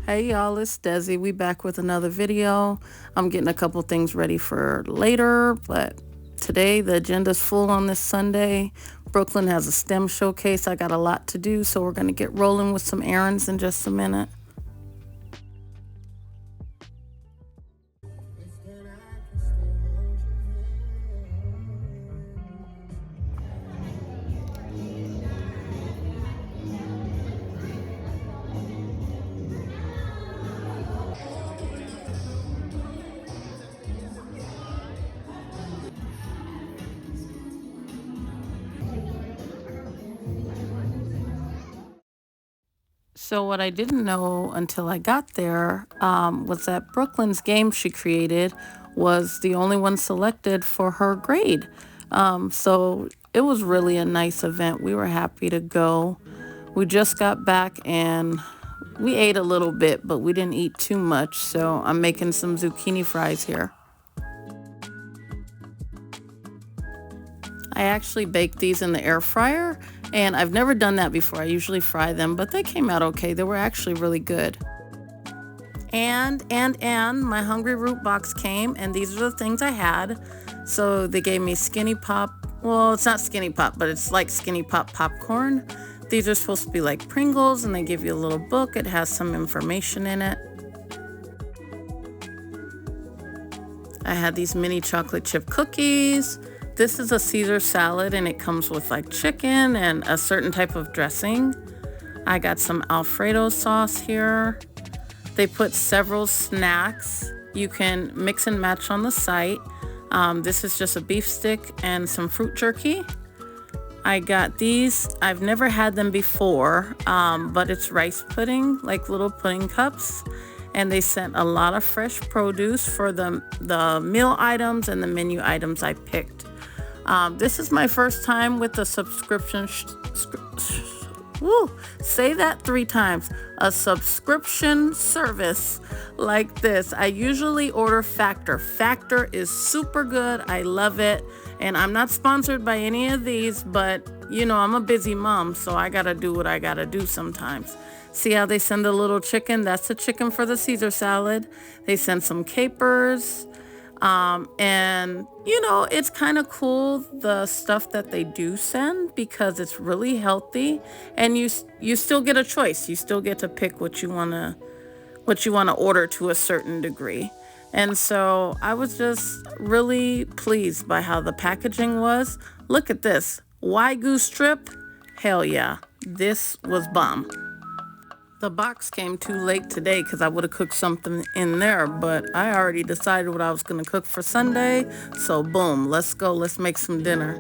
Hey y'all, it's Desi. We back with another video. I'm getting a couple things ready for later, but today the agenda's full on this Sunday. Brooklyn has a STEM showcase. I got a lot to do, so we're gonna get rolling with some errands in just a minute. So what I didn't know until I got there was that Brooklyn's game she created was the only one selected for her grade. So it was really a nice event. We were happy to go. We just got back and we ate a little bit, but we didn't eat too much. So I'm making some zucchini fries here. I actually baked these in the air fryer, and I've never done that before. I usually fry them, but they came out okay. They were actually really good. And my Hungry Root box came, and these are the things I had. So they gave me Skinny Pop. Well, it's not Skinny Pop, but it's like Skinny Pop popcorn. These are supposed to be like Pringles, and they give you a little book. It has some information in it. I had these mini chocolate chip cookies. This is a Caesar salad, and it comes with like chicken and a certain type of dressing. I got some Alfredo sauce here. They put several snacks. You can mix and match on the site. This is just a beef stick and some fruit jerky. I got these. I've never had them before, but it's rice pudding, like little pudding cups. And they sent a lot of fresh produce for the meal items and the menu items I picked. This is my first time with the subscription. Say that 3 times. A subscription service like this. I usually order Factor. Factor is super good. I love it. And I'm not sponsored by any of these, but you know, I'm a busy mom, so I gotta do what I gotta do sometimes. See how they send a little chicken? That's the chicken for the Caesar salad. They send some capers. And you know, it's kind of cool, the stuff that they do send, because it's really healthy, and you still get a choice. You still get to pick what you want to order to a certain degree. And so I was just really pleased by how the packaging was. Look at this. Wagyu strip. Hell yeah. This was bomb. The box came too late today because I would have cooked something in there, but I already decided what I was going to cook for Sunday. So boom, let's go. Let's make some dinner.